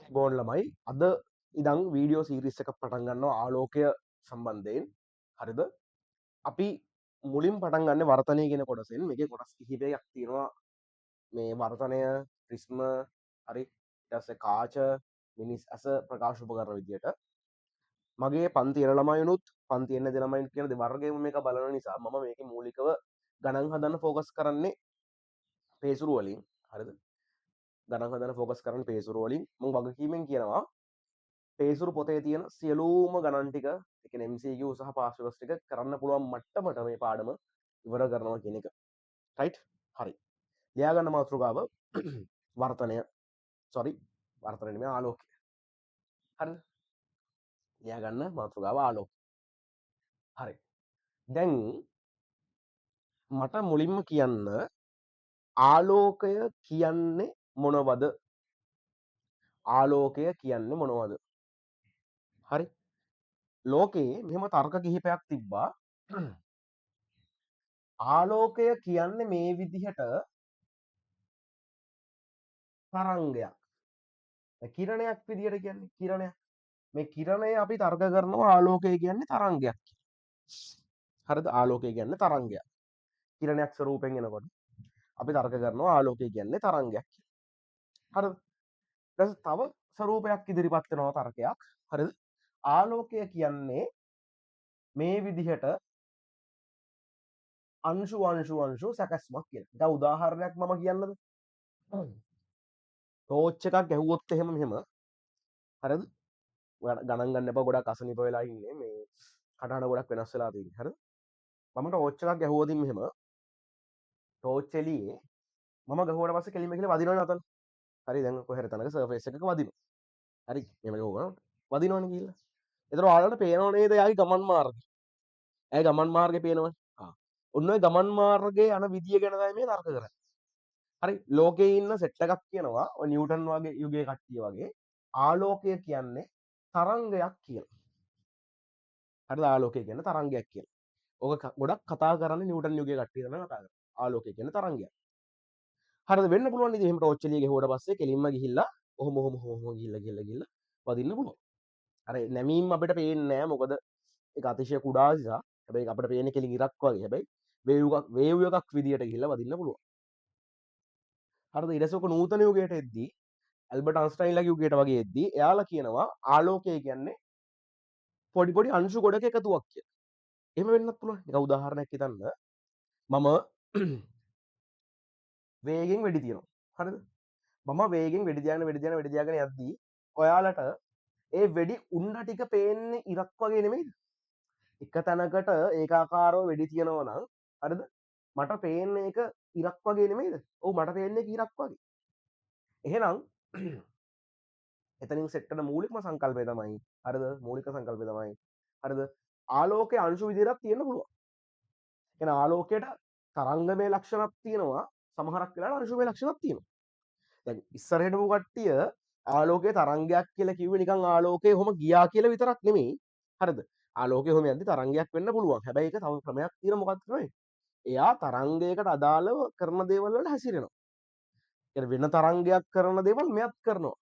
ගෝන් ළමයි අද ඉදං වීඩියෝ සීරිස් එකක් පටන් ගන්නවා ආලෝකය සම්බන්ධයෙන්. හරිද? අපි මුලින් පටන් ගන්න වර්තනය කියන කොටසෙන්. මේකේ කොටස් කිහිපයක් තියෙනවා. මේ වර්තනය, ප්‍රිස්ම, හරි, ඊට පස්සේ කාච, මිනිස් ඇස ප්‍රකාශ උපකරණ විදියට. මගේ පන්ති යන ළමයිනුත් පන්ති යන ළමයින් කියන දෙවර්ගයම මේක බලන නිසා මම මේකේ මූලිකව ගණන් හදන්න ફોකස් කරන්නේ පේසුරු වලින්. හරිද? ගණන් හදන්න ફોකස් කරන්නේ පේසුරු වලින්. මම වගකීමෙන් කියනවා පේසුරු පොතේ තියෙන සියලුම ගණන් ටික, ඒ කියන්නේ MCQ සහ පාස් පේපර්ස් ටික කරන්න පුළුවන් මට්ටමට මේ පාඩම ඉවර කරනවා කියන එක. රයිට්? හරි. ලියා ගන්න මාතෘකාව වර්තනය. වර්තනය නෙමෙයි ආලෝකය. හරිද? ලියා ගන්න මාතෘකාව ආලෝකය. හරි. දැන් මට මුලින්ම කියන්න ආලෝකය කියන්නේ මොනවද? ආලෝකය කියන්නේ මොනවද? හරි. ලෝකේ මෙහෙම තර්ක කිහිපයක් තිබ්බා. ආලෝකය කියන්නේ මේ විදිහට තරංගයක්. කිරණයක් විදිහට කියන්නේ කිරණයක්. මේ කිරණය අපි තර්ක කරනවා ආලෝකය කියන්නේ තරංගයක් කියලා. හරිද? ආලෝකය කියන්නේ තරංගයක්. කිරණයක් ස්වරූපයෙන් එනකොට අපි තර්ක කරනවා ආලෝකය කියන්නේ තරංගයක් කියලා. හරිද? ඊට තව ස්වරූපයක් ඉදිරිපත් වෙනවා තර්කයක්. හරිද? ආලෝකය කියන්නේ මේ විදිහට අංශු සැකස්මක් කියලා. දැන් උදාහරණයක් මම කියන්නද? ටෝච් එකක් ගැහුවොත් එහෙම මෙහෙම. හරිද? ගණන් ගන්න එපා, ගොඩක් අසනීප වෙලා ඉන්නේ. මේ කටහඬ ගොඩක් වෙනස් වෙලා තියෙන්නේ. හරිද? මම ටෝච් එකක් ගැහුවොත් මෙහෙම ටෝච් එළියේ මම ගහුවට පස්සේ කෙලින්ම කියලා වදිනවනේ අතන. හරි, දැන් කොහෙර තැනක සර්ෆේස් එකක වදිනවා. හරි, එහෙම ගහුවම වදිනවනේ කියලා. ඒතර ඔයාලට පේනව නේද යාගේ ගමන් මාර්ගය? ඇයි ගමන් මාර්ගේ පේනවනේ. ඔන්න ඔය ගමන් මාර්ගයේ යන විදිය ගැන තමයි මේ තර්ක කරන්නේ. හරි, ලෝකේ ඉන්න සෙට් එකක් කියනවා ඔය නිව්ටන් වගේ යුගයේ කට්ටිය වගේ ආලෝකය කියන්නේ තරංගයක් කියලා. හරිද? ආලෝකය කියන්නේ තරංගයක් කියලා. ඕක ගොඩක් කතා කරන්නේ නිව්ටන් යුගයේ කට්ටිය තමයි කතා කරන්නේ. ආලෝකය කියන්නේ තරංගයක්. හරිද? වෙන්න පුළුවන් ඉතින් එහෙම ටෝච් එළිය ගහුවට පස්සේ කෙලින්ම ගිහිල්ලා ඔහොම ගිහිල්ලා වදින්න පුළුවන්. අර නැමීම් අපිට පේන්නේ නැහැ. මොකද ඒක අතිශය කුඩා නිසා. හැබැයි අපිට පේන්නේ කෙලින් ඉරක් වගේ. හැබැයි වේව් එකක් විදියට ගිහිල්ලා වදින්න පුළුවන්. හරිද? ඊට පස්සේ ඔක නූතන යුගයට එද්දී ඇල්බර්ට් අයින්ස්ටයින්ලාගේ යුගයට වගේ එද්දී එයාලා කියනවා ආලෝකය කියන්නේ පොඩි පොඩි අංශු ගොඩක එකතුවක් කියලා. එහෙම වෙන්නත් පුළුවන්. එක උදාහරණයක් හිතන්න. මම වේගෙන් වෙඩි තියනවා. හරිද? මම වේගෙන් වෙඩි තියාගෙන යද්දී ඔයාලට ඒ වෙඩි උණ්ඩ ටික පේන්නේ ඉරක් වගේ නෙමෙයිද? එක තැනකට ඒකාකාරව වෙඩි තියනවා නම් හරිද? මට පේන්නේ ඒක ඉරක් වගේ නෙමෙයිද? ඔව්, මට පේන්නේ ඒක ඉරක් වගේ. එහෙනම් එතනින් සෙට් වෙන මූලිකම සංකල්පය තමයි හරිද? මූලික සංකල්පය තමයි හරිද? ආලෝකයේ අංශු විදිහට තියෙන්න පුළුවන්. එහෙනම් ආලෝකයට තරංගමය ලක්ෂණක් තියෙනවා, සමහරක් වෙලාවට අංශුමය ලක්ෂණක් තියෙනවා. දැන් ඉස්සරහට හිටපු කට්ටිය ආලෝකයේ තරංගයක් කියලා කිව්වේ නිකන් ආලෝකය ඔහොම ගියා කියලා විතරක් නෙමෙයි. හරිද? ආලෝකය ඔහොම යද්දි තරංගයක් වෙන්න පුළුවන්. හැබැයි ඒක තව ක්‍රමයක් තියෙනවා. මොකක්ද තමයි? එයා තරංගයකට අදාළව කරන දේවල් වල හැසිරෙනවා. يعني වෙන තරංගයක් කරන දේවල් මෙයත් කරනවා.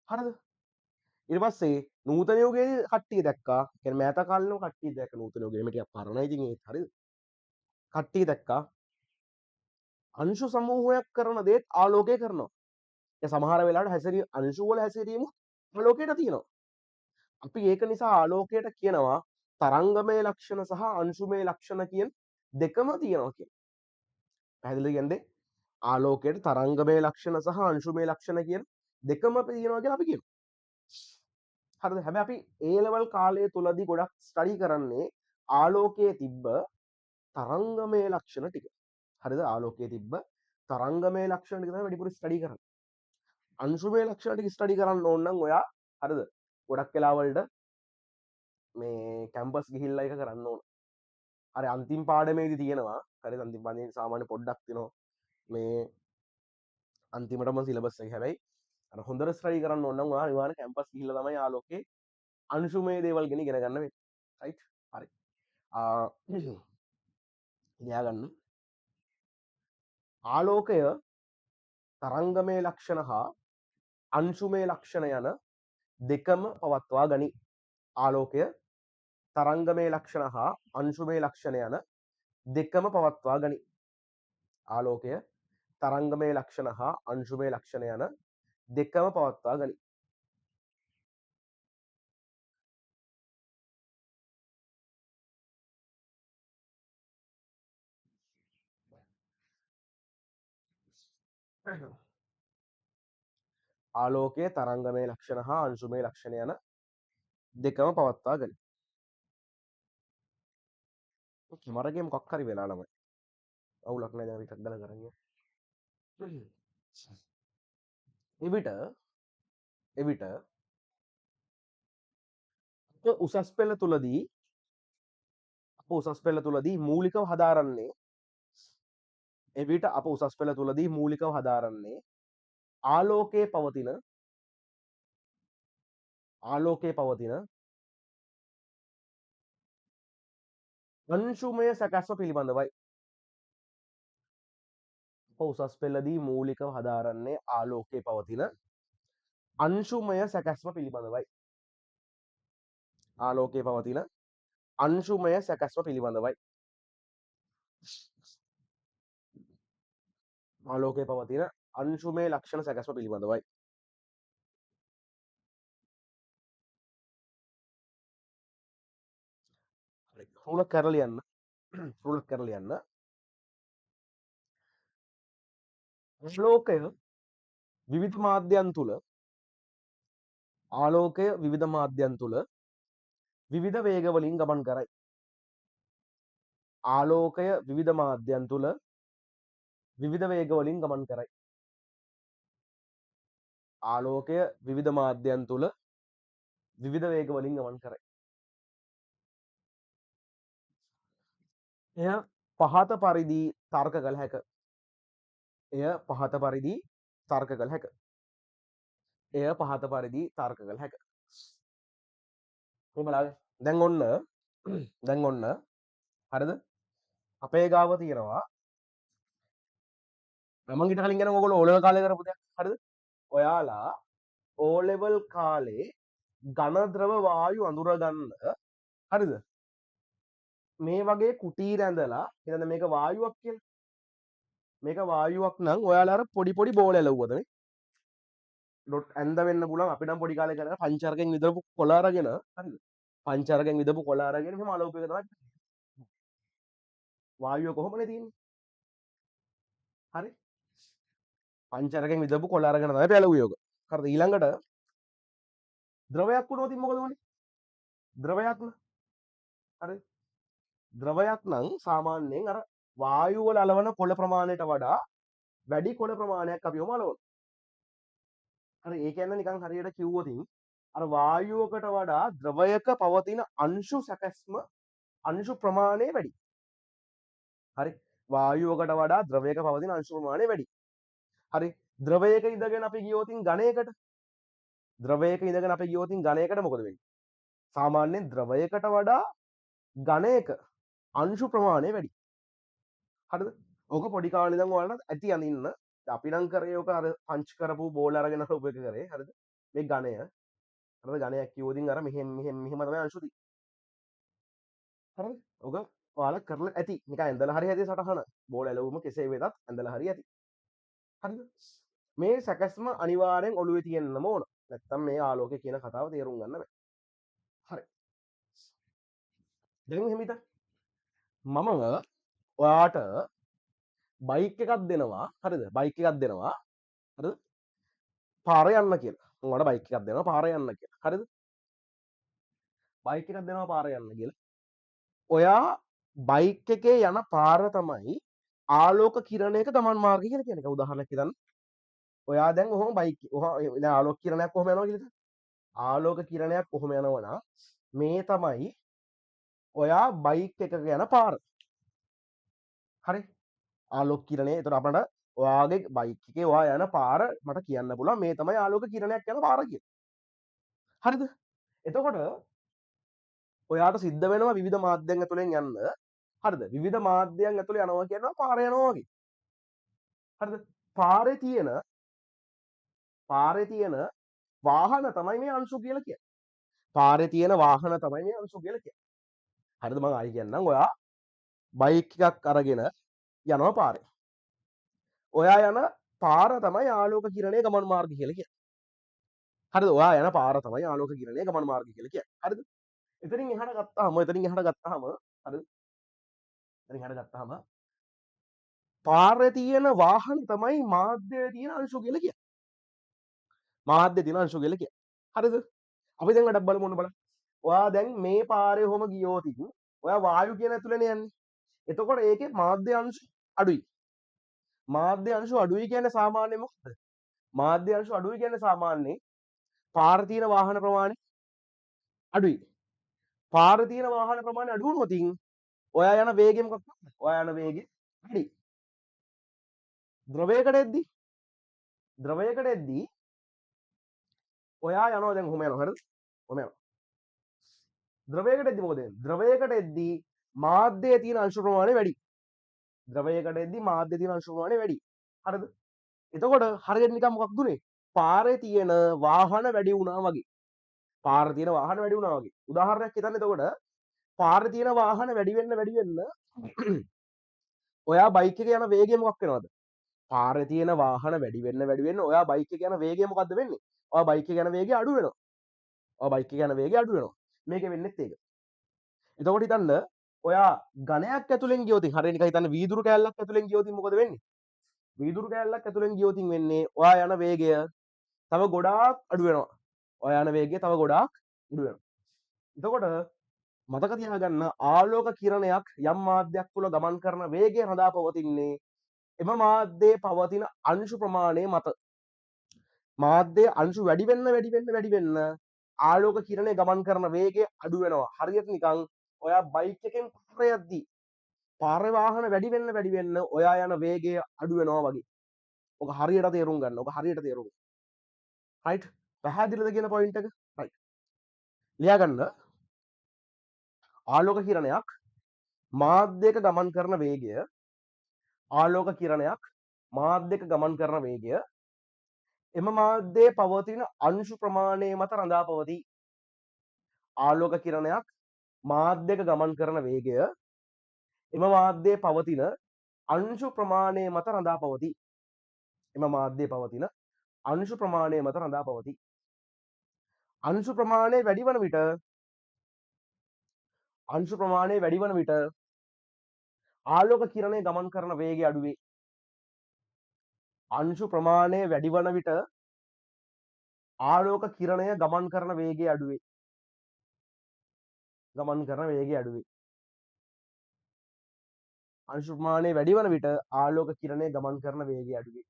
හරිද? ඊට පස්සේ නූතන යුගයේ කට්ටිය දැක්කා. يعني මෑත කාලේම කට්ටිය දැක්ක නූතන යුගයේ මේ ටිකක් පරණයි ඉතින් ඒත් හරිද? කට්ටිය දැක්කා අංශු සමූහයක් කරන දේත් ආලෝකය කරනවා. ඒ සමහර වෙලාවට හැසිරීම අංශු වල හැසිරීම ආලෝකයට තියෙනවා. අපි ඒක නිසා ආලෝකයට කියනවා තරංගමය ලක්ෂණ සහ අංශුමය ලක්ෂණ කියන දෙකම තියෙනවා කියලා. පැහැදිලිද කියන්නේ? ආලෝකයට තරංගමය ලක්ෂණ සහ අංශුමය ලක්ෂණ කියන දෙකම තියෙනවා කියලා අපි කියනවා. හරිද? හැබැයි අපි A level කාලය තුලදී ගොඩක් ස්ටඩි කරන්නේ ආලෝකයේ තිබ්බ තරංගමය ලක්ෂණ ටික. හරිද? ආලෝකයේ තිබ්බ තරංගමය ලක්ෂණ ටික තමයි වැඩිපුර ස්ටඩි කරන්නේ. අංශුමය ලක්ෂණ ටික ස්ටඩි කරන්න ඕන නම් ඔයා හරිද? ගොඩක් වෙලාවලට මේ කැම්පස් ගිහිල්ලා එක කරන්න ඕන. හරි, අන්තිම පාඩමේදී තියෙනවා. හරි, අන්තිම පාඩමේ සාමාන්‍ය පොඩ්ඩක් තියෙනවා. මේ අන්තිමටම සිලබස් එක. හැබැයි අර හොඳට ස්ටඩි කරන්න ඕන නම් ඔයා අනිවාර්යෙන් කැම්පස් ගිහිල්ලා තමයි ආලෝකයේ අංශුමය දේවල් ගැන ඉගෙන ගන්න වෙන්නේ. රයිට්? හරි. ලියා ගන්න. ආලෝකය තරංගමය ලක්ෂණ හා අංශුමය ලක්ෂණ යන දෙකම පවත්වා ගනි. ආලෝකය තරංගමය ලක්ෂණ හා අංශුමය ලක්ෂණ යන දෙකම පවත්වා ගනි. ආලෝකය තරංගමය ලක්ෂණ හා අංශුමය ලක්ෂණ යන දෙකම පවත්වා ගනි. ආලෝකයේ තරංගමය ලක්ෂණ හා අංශුමය ලක්ෂණ යන දෙකම පවත්වා ගනි. මරගේ මොකක් හරි වෙලා ළමයි. අවුලක් නැහැ දැන් ටිකක් දාලා කරන්නේ. එවිට උසස් පෙළ තුලදී මූලිකව හදාරන්නේ එවිට අප උසස් පෙළ තුලදී මූලිකව හදාරන්නේ ආලෝකයේ පවතින අංශුමය සැකැස්ම පිළිබඳවයි. අප උසස් පෙළදී මූලිකව හදාරන්නේ ආලෝකයේ පවතින අංශුමය සැකැස්ම පිළිබඳවයි. ආලෝකයේ පවතින අංශුමය සැකැස්ම පිළිබඳවයි. ආලෝකයේ පවතින අංශුමය ලක්ෂණ සැකැස්ම පිළිබඳවයි. රුලක් කරලා ලියන්න. ආලෝකය විවිධ මාධ්‍යයන් තුල විවිධ වේග වලින් ගමන් කරයි. ආලෝකය විවිධ මාධ්‍යයන් තුල විවිධ වේග වලින් ගමන් කරයි. ආලෝකය විවිධ මාධ්‍යයන් තුල විවිධ වේග වලින් ගමන් කරයි. එය පහත පරිදි තර්ක කළ හැක. දැන් ඔන්න හරිද? අපේ ගාව තියෙනවා මම ඊට කලින් කියන ඕගොල්ලෝ O level කාලේ කරපු දෙයක්. හරිද? ඔයාලා O level කාලේ ඝන ද්‍රව වායු අඳුරගන්න හරිද? මේ වගේ කුටීර ඇඳලා හිතන්න මේක වායුවක් කියලා. මේක වායුවක් නම් ඔයාලා අර පොඩි පොඩි බෝල ඇලවුවද මේ? ඩොට් ඇඳ වෙන්න පුළුවන්. අපි නම් පොඩි කාලේ කරලා පංචරකෙන් විදපු කොළ අරගෙන හරිද? පංචරකෙන් විදපු කොළ අරගෙන එහෙම අලෝපයක තමයි වායුව කොහොමනේ තියෙන්නේ? හරි? පංචරකෙන් විදපු කොළ අරගෙන තමයි පැලුවේ ඔක. හරිද? ඊළඟට ද්‍රවයක් වුණොත් මොකද වෙන්නේ? ද්‍රවයක් න හරි? ද්‍රවයක් නම් සාමාන්‍යයෙන් අර වායුව වල අලවන කොළ ප්‍රමාණයට වඩා වැඩි කොළ ප්‍රමාණයක් අපි ඔම අලවනවා. හරි ඒ කියන්නේ නිකන් හරියට කිව්වොත් අර වායුවකට වඩා ද්‍රවයක පවතින අංශු සැකැස්ම අංශු ප්‍රමාණය වැඩි. හරි වායුවකට වඩා ද්‍රවයක පවතින අංශු ප්‍රමාණය වැඩි. හරි ද්‍රවයක ඉඳගෙන අපි ගියොත් ඝනයකට මොකද වෙන්නේ? සාමාන්‍යයෙන් ද්‍රවයකට වඩා ඝනයක අංශු ප්‍රමාණය වැඩි. හරිද? ඕක පොඩි කාලේ ඉඳන් ඔයාලට ඇති අඳින්න. අපි නම් කරේ ඕක අර පංච් කරපු බෝල අරගෙන ඔබ එක කරේ. හරිද? මේ ඝනය. හරිද? ඝනයක් කිව්වොත් අර මෙහෙම තමයි අංශු තියෙන්නේ. හරිද? ඕක ඔයාලා කරලා ඇති. නිකන් ඇඳලා හරි ඇති සටහන. බෝල ඇලවුම කෙසේ වෙතත් ඇඳලා හරි ඇති. හරිද? මේ සැකස්ම අනිවාර්යෙන් ඔළුවේ තියෙන්නම ඕන. නැත්තම් මේ ආලෝකය කියන කතාව තේරුම් ගන්න බෑ. හරි. දැන් එහෙම හිතන්න. මම ඔයාට බයික් එකක් දෙනවා. හරිද? බයික් එකක් දෙනවා. හරිද? පාර යන්න කියලා. මම ඔයාලට බයික් එකක් දෙනවා පාර යන්න කියලා. හරිද? බයික් එකක් දෙනවා පාර යන්න කියලා. ඔයා බයික් එකේ යන පාර තමයි ආලෝක කිරණයක ගමන් මාර්ගය කියලා කියන්නේ. ඒක උදාහරණයක් හිතන්න. ඔයා දැන් ඔහොම බයික් දැන් ආලෝක කිරණයක් කොහොම යනවා කියලා. ආලෝක කිරණයක් කොහොම යනවනම් මේ තමයි ඔයා බයික් එකක යන පාර. හරි? ආලෝක කිරණය. එතකොට අපිට ඔයාගේ බයික් එකේ ඔයා යන පාර මට කියන්න පුළුවන් මේ තමයි ආලෝක කිරණයක් යන පාර කියලා. හරිද? එතකොට ඔයාට සිද්ධ වෙනවා විවිධ මාධ්‍යයන් ඇතුලෙන් යන්න. හරිද? විවිධ මාධ්‍යයන් ඇතුලේ යනවා කියනවා පාර යනවා වගේ. හරිද? පාරේ තියෙන පාරේ තියෙන වාහන තමයි මේ අංශු කියලා කියන්නේ. පාරේ තියෙන වාහන තමයි මේ අංශු කියලා කියන්නේ. හරිද? මම ආයි කියන්නම්. ඔයා බයික් එකක් අරගෙන යනවා පාරේ. ඔයා යන පාර තමයි ආලෝක කිරණයේ ගමන් මාර්ගය කියලා කියන්නේ. හරිද? ඔයා යන පාර තමයි ආලෝක කිරණයේ ගමන් මාර්ගය කියලා කියන්නේ. හරිද? එතනින් එහාට ගත්තාම හරිද? එතනින් එහාට ගත්තාම පාරේ තියෙන වාහන තමයි මාධ්‍යයේ තියෙන අංශු කියලා කියන්නේ. මාධ්‍යයේ තියෙන අංශු කියලා කියන්නේ. හරිද? අපි දැන් වැඩක් බලමු ඔන්න බලන්න. ඔයා දැන් මේ පාරේ ඔහොම ගියොත් ඔයා වායු කියන ඇතුළේනේ යන්නේ. එතකොට ඒකේ මාධ්‍ය අංශු අඩුයි. මාධ්‍ය අංශු අඩුයි කියන්නේ සාමාන්‍යයෙන් මොකද? මාධ්‍ය අංශු අඩුයි කියන්නේ සාමාන්‍යයෙන් පාරේ තියෙන වාහන ප්‍රමාණය අඩුයි. පාරේ තියෙන වාහන ප්‍රමාණය අඩු වුණොත් ඔයා යන වේගය මොකක්ද? ඔයා යන වේගය වැඩි. ද්‍රවයකට එද්දී ඔයා යනවා දැන් ඔහොම යනවා හරිද? ඔහොම යනවා. ද්‍රවයකට එද්දී මොකද වෙන්නේ? ද්‍රවයකට එද්දී මාධ්‍යයේ තියෙන අංශු ප්‍රමාණය වැඩි. ද්‍රවයකට එද්දී මාධ්‍යයේ තියෙන අංශු ප්‍රමාණය වැඩි. හරිද? එතකොට හරියට නිකන් මොකක්ද උනේ? පාරේ තියෙන වාහන වැඩි වුණා වගේ. පාරේ තියෙන වාහන වැඩි වුණා වගේ. උදාහරණයක් හිතන්න එතකොට පාරේ තියෙන වාහන වැඩි වෙන්න ඔයා බයික් එකේ යන වේගය මොකක් වෙනවද? පාරේ තියෙන වාහන වැඩි වෙන්න ඔයා බයික් එකේ යන වේගය මොකද්ද වෙන්නේ? ඔයා බයික් එකේ යන වේගය අඩු වෙනවා. ඔයා බයික් එකේ යන වේගය අඩු වෙනවා. මේකේ වෙන්නේත් ඒක. එතකොට හිතන්න ඔයා ඝනයක් ඇතුලෙන් ගියොත් හරියට නිකන් හිතන්න වීදුරු කෑල්ලක් ඇතුලෙන් ගියොත් මොකද වෙන්නේ? වීදුරු කෑල්ලක් ඇතුලෙන් ගියොත් වෙන්නේ ඔයා යන වේගය තව ගොඩාක් අඩු වෙනවා. ඔයා යන වේගය තව ගොඩාක් අඩු වෙනවා. එතකොට මතක තියාගන්න ආලෝක කිරණයක් යම් මාධ්‍යයක් තුළ ගමන් කරන වේගය රඳා පවතින්නේ එම මාධ්‍යයේ පවතින අංශු ප්‍රමාණය මත. මාධ්‍යයේ අංශු වැඩි වෙන්න ආලෝක කිරණය ගමන් කරන වේගය අඩු වෙනවා. හරියට නිකන් ඔයා බයික් එකෙන් පාරේ යද්දී පාරේ වාහන වැඩි වෙන්න ඔයා යන වේගය අඩු වෙනවා වගේ. ඔක හරියට තේරුම් ගන්න. ඔක හරියට තේරුම් ගන්න. රයිට්? පැහැදිලිද කියන පොයින්ට් එක? රයිට්. ලියා ගන්න. ආලෝක කිරණයක් මාධ්‍යයක ගමන් කරන වේගය ආලෝක කිරණයක් මාධ්‍යයක ගමන් කරන වේගය එම මාධ්‍යයේ පවතින අංශු ප්‍රමාණය මත රඳා පවතී. ආලෝක කිරණයක් මාධ්‍යයක ගමන් කරන වේගය එම මාධ්‍යයේ පවතින අංශු ප්‍රමාණය මත රඳා පවතී. එම මාධ්‍යයේ පවතින අංශු ප්‍රමාණය මත රඳා පවතී. අංශු ප්‍රමාණය වැඩි වන විට ආලෝක කිරණය ගමන් කරන වේගය අඩු වේ. අංශු ප්‍රමාණය වැඩි වන විට ආලෝක කිරණය ගමන් කරන වේගය අඩු වේ. අංශු ප්‍රමාණය වැඩි වන විට ආලෝක කිරණය ගමන් කරන වේගය අඩු වේ.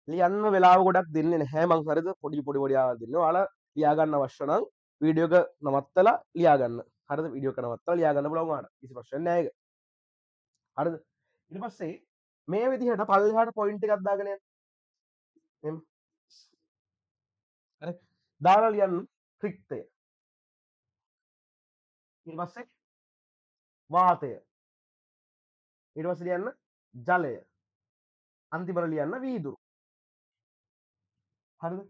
ලියන්න වෙලාව ගොඩක් දෙන්නේ නැහැ මං හරිද? පොඩි ආවල් දෙන්නේ. ඔයාලා ලියා ගන්න අවශ්‍ය නම් වීඩියෝ එක නවත්තලා ලියා ගන්න. හරිද? වීඩියෝ එක නවත්තලා ලියා ගන්න පුළුවන් ඔයාලට. කිසි ප්‍රශ්නයක් නැහැ ඒක. හරිද? ඊට පස්සේ මේ විදිහට පල්ලෙහාට පොයින්ට් එකක් දාගෙන යන්න. එම්. හරි. දාලා ලියන්න ත්‍රිත්වය. ඊට පස්සේ වාතය. ඊට පස්සේ ලියන්න ජලය. අන්තිමට ලියන්න වීදුරු. හරිද?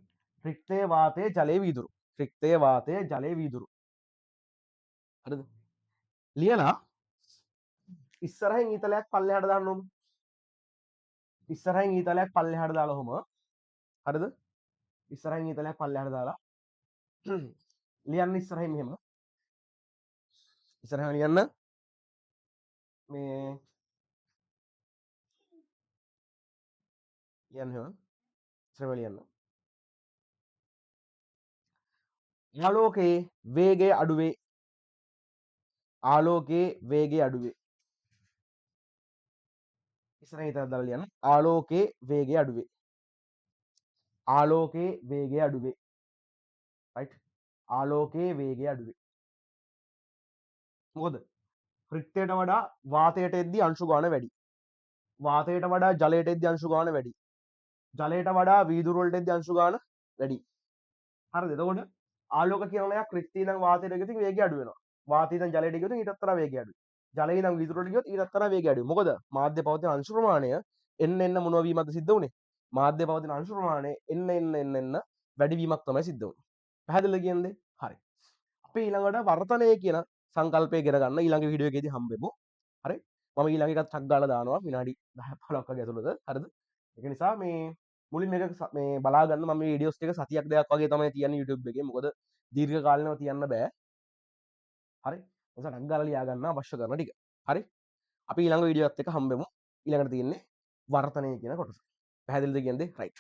ත්‍රිත්වය වාතය ජලය වීදුරු. ත්‍රිත්වය වාතය ජලය වීදුරු. හරිද? ලියලා ඉස්සරහින් ඊතලයක් පල්ලෙහාට දාන්න ඕන. ඉස්සරහින් ඊතලයක් පල්ලෙහාට දාලා ඔහම හරිද? ඉස්සරහින් ඊතලයක් පල්ලෙහාට දාලා ලියන්න ඉස්සරහින් මෙහෙම. ඉස්සරහින් ලියන්න මේ ලියන්න එහෙම. ඉස්සරහින් ලියන්න. ආලෝකයේ වේගය අඩු වේ. ආලෝකයේ වේගය අඩු වේ. ඉස්සරහින් ඊතලයක් දාලා ලියන්න. ආලෝකයේ වේගය අඩු වේ. ආලෝකයේ වේගය අඩු වේ. රයිට්? ආලෝකයේ වේගය අඩු වේ. මොකද? ත්‍රිත්වයට වඩා වාතයට එද්දී අංශු ගාන වැඩි. වාතයට වඩා ජලයට එද්දී අංශු ගාන වැඩි. ජලයට වඩා වීදුරු වලට එද්දී අංශු ගාන වැඩි. හරිද? එතකොට ආලෝක කිරණයක් ත්‍රිත්වය ඉඳන් වාතයට ගියොත් වේගය අඩු වෙනවා. වාතය ඉඳන් ජලයට ගියොත් ඊටත් වඩා වේගය අඩුයි. ජලය ඉඳන් වීදුරුවට ගියොත් ඊටත් වඩා වේගය අඩුයි. මොකද? මාධ්‍ය පවතින අංශු ප්‍රමාණය එන්න එන්න මොනවා වීමක්ද සිද්ධ වුනේ? මාධ්‍ය පවතින අංශු ප්‍රමාණය එන්න වැඩි වීමක් තමයි සිද්ධ වුනේ. පැහැදිලිද කියන්නේ? හරි. අපි ඊළඟට වර්තනය කියන සංකල්පය ගෙන ගන්න ඊළඟ වීඩියෝ එකේදී හම්බෙමු. හරි. මම ඊළඟ එකත් ටක් ගාලා දානවා විනාඩි 10 15ක් වගේ ඇතුළත. හරිද? ඒක නිසා මේ මුලින් මේක මේ බලා ගන්න මම මේ වීඩියෝස් ටික සතියක් දෙකක් වගේ තමයි තියන්නේ YouTube එකේ. මොකද දීර්ඝ කාලිනව තියන්න බෑ. හරි. ඒ නිසා ටක් ගාලා ලියා ගන්න අවශ්‍ය කරන ටික. හරි. අපි ඊළඟ වීඩියෝ එකත් එක්ක හම්බෙමු. ඊළඟට තියෙන්නේ වර්තනය කියන කොටස. පැහැදිලිද කියන්නේ? රයිට්.